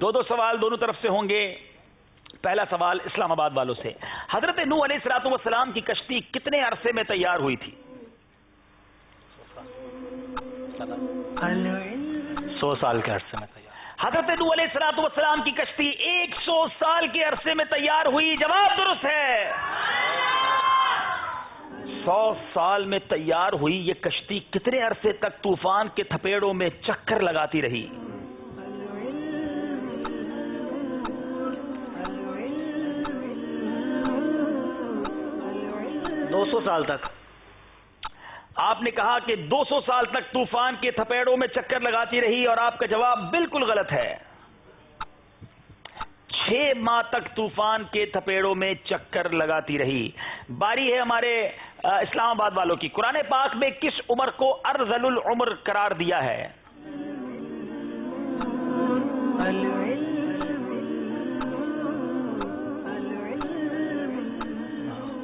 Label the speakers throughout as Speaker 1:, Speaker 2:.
Speaker 1: دو سوال دونوں طرف سے ہوں گے. پہلا سوال اسلام آباد والوں سے. حضرت نوح علیہ السلام کی کشتی کتنے عرصے میں تیار ہوئی تھی؟
Speaker 2: 100 سال کے عرصے میں تیار.
Speaker 1: حضرت نوح علیہ السلام کی کشتی 100 سال کے عرصے میں تیار ہوئی. جواب درست ہے. 100 سال میں تیار ہوئی یہ کشتی کتنے عرصے تک طوفان کے تھپیڑوں میں چکر لگاتی رہی؟
Speaker 3: 200 سال تک.
Speaker 1: آپ نے کہا کہ 200 سال تک طوفان کے تھپیڑوں میں چکر لگاتی رہی اور آپ کا جواب بالکل غلط ہے. 6 ماہ تک طوفان کے تھپیڑوں میں چکر لگاتی رہی. باری ہے ہمارے اسلام آباد والوں کی. قرآن پاک میں کس عمر کو ارذل العمر قرار دیا ہے؟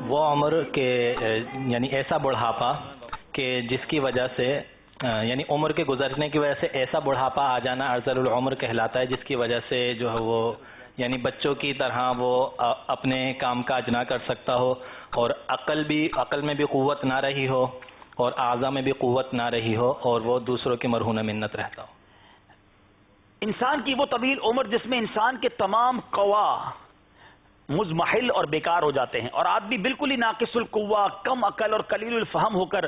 Speaker 2: وہ عمر کے یعنی ایسا بڑھاپا کہ جس کی وجہ سے یعنی عمر کے گزرنے کی وجہ سے ایسا بڑھاپا آ جانا ارذل العمر کہلاتا ہے، جس کی وجہ سے جو ہے وہ یعنی بچوں کی طرح وہ اپنے کام کاج نہ کر سکتا ہو، اور عقل میں بھی قوت نہ رہی ہو اور اعضاء میں بھی قوت نہ رہی ہو، اور وہ دوسروں کی مرہون منت رہتا ہو.
Speaker 1: انسان کی وہ طویل عمر جس میں انسان کے تمام قوا مزمحل اور بیکار ہو جاتے ہیں، اور آدمی بالکل ہی ناقص القوا، کم عقل اور قلیل الفہم ہو کر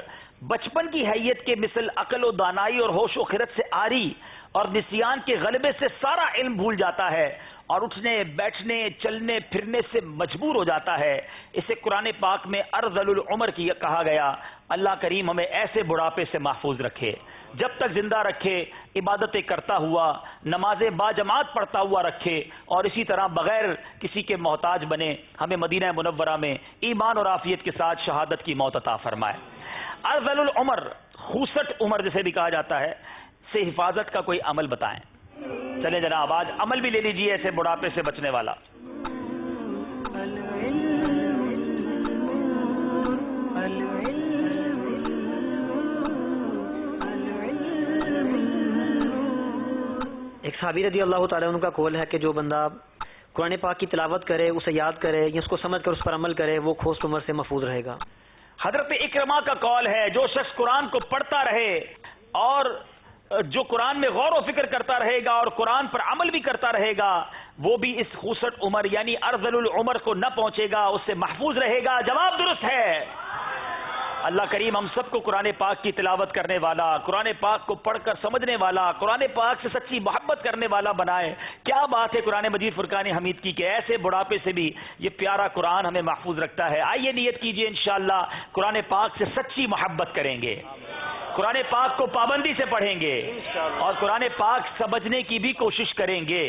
Speaker 1: بچپن کی حیت کے مثل عقل و دانائی اور ہوش و خرد سے عاری اور نسیان کے غلبے سے سارا علم بھول جاتا ہے اور اٹھنے بیٹھنے چلنے پھرنے سے مجبور ہو جاتا ہے. اسے قرآن پاک میں ارذل العمر کی کہا گیا. اللہ کریم ہمیں ایسے بڑھاپے سے محفوظ رکھے، جب تک زندہ رکھے، عبادتیں کرتا ہوا، نمازیں باجماعت پڑھتا ہوا رکھے، اور اسی طرح بغیر کسی کے محتاج بنے ہمیں مدینہ منورہ میں ایمان اور عافیت کے ساتھ شہادت کی موت عطا فرمائے. ارذل العمر، خوسٹ عمر جسے بھی کہا جاتا ہے، سے حفاظت کا کوئی عمل بتائیں. چلیں جناب آج عمل بھی لے لیجئے ایسے بڑھاپے سے بچنے والا.
Speaker 3: ایک صحابی رضی اللہ تعالیٰ عنہ کا قول ہے کہ جو بندہ قرآن پاک کی تلاوت کرے، اسے یاد کرے یا اس کو سمجھ کر اس پر عمل کرے، وہ کھوست عمر سے محفوظ رہے گا.
Speaker 1: حضرت اکرمہ کا قول ہے جو شخص قرآن کو پڑھتا رہے اور جو قرآن میں غور و فکر کرتا رہے گا اور قرآن پر عمل بھی کرتا رہے گا، وہ بھی اس خوسٹ عمر یعنی ارذل العمر کو نہ پہنچے گا، اس سے محفوظ رہے گا. جواب درست ہے. اللہ کریم ہم سب کو قرآن پاک کی تلاوت کرنے والا، قرآن پاک کو پڑھ کر سمجھنے والا، قرآن پاک سے سچی محبت کرنے والا بنائے. کیا بات ہے قرآن مجید فرقان حمید کی کہ ایسے بڑھاپے سے بھی یہ پیارا قرآن ہمیں محفوظ رکھتا ہے. آئیے نیت کیجئے انشاءاللہ قرآن پاک سے سچی محبت کریں گے، قرآن پاک کو پابندی سے پڑھیں گے اور قرآن پاک سمجھنے کی بھی کوشش کریں گے.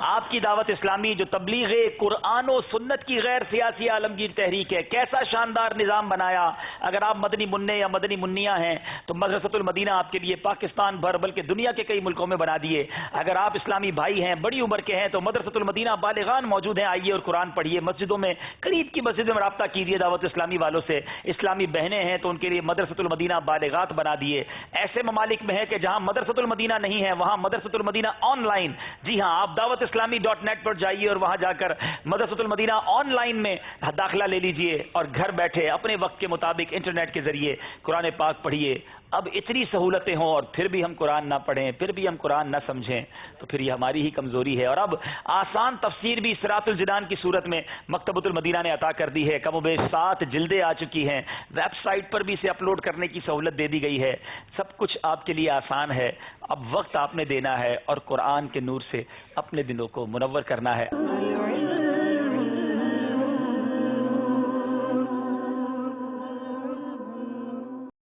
Speaker 1: آپ کی دعوت اسلامی جو تبلیغ قرآن و سنت کی غیر سیاسی عالمگیر تحریک ہے، کیسا شاندار نظام بنایا. اگر آپ مدنی منع یا مدنی منیاں ہیں تو مدرسۃ المدینہ آپ کے لیے پاکستان بھر بلکہ دنیا کے کئی ملکوں میں بنا دیے. اگر آپ اسلامی بھائی ہیں، بڑی عمر کے ہیں، تو مدرسۃ المدینہ بالغان موجود ہیں. آئیے اور قرآن پڑھیے. مسجدوں میں قریب کی مسجدوں میں رابطہ کیجیے دعوت اسلامی والوں سے. اسلامی بہنیں ہیں تو ان کے لیے مدرسۃ المدینہ بالغات بنا دیے. ایسے ممالک میں ہے کہ جہاں مدرسۃ المدینہ نہیں ہے وہاں مدرسۃ المدینہ آن لائن. جی ہاں، آپ دعوت اسلامی.net پر جائیے اور وہاں جا کر مدرسۃ المدینہ آن لائن میں داخلہ لے لیجئے اور گھر بیٹھے اپنے وقت کے مطابق انٹرنیٹ کے ذریعے قرآن پاک پڑھیے. اب اتنی سہولتیں ہوں اور پھر بھی ہم قرآن نہ پڑھیں، پھر بھی ہم قرآن نہ سمجھیں تو پھر یہ ہماری ہی کمزوری ہے. اور اب آسان تفسیر بھی صراط الجنان کی صورت میں مکتبۃ المدینہ نے عطا کر دی ہے. کم و بیش 7 جلدیں آ چکی ہیں. ویب سائٹ پر بھی اسے اپلوڈ کرنے کی سہولت دے دی گئی ہے. سب کچھ آپ کے لیے آسان ہے. اب وقت آپ نے دینا ہے اور قرآن کے نور سے اپنے دلوں کو منور کرنا ہے.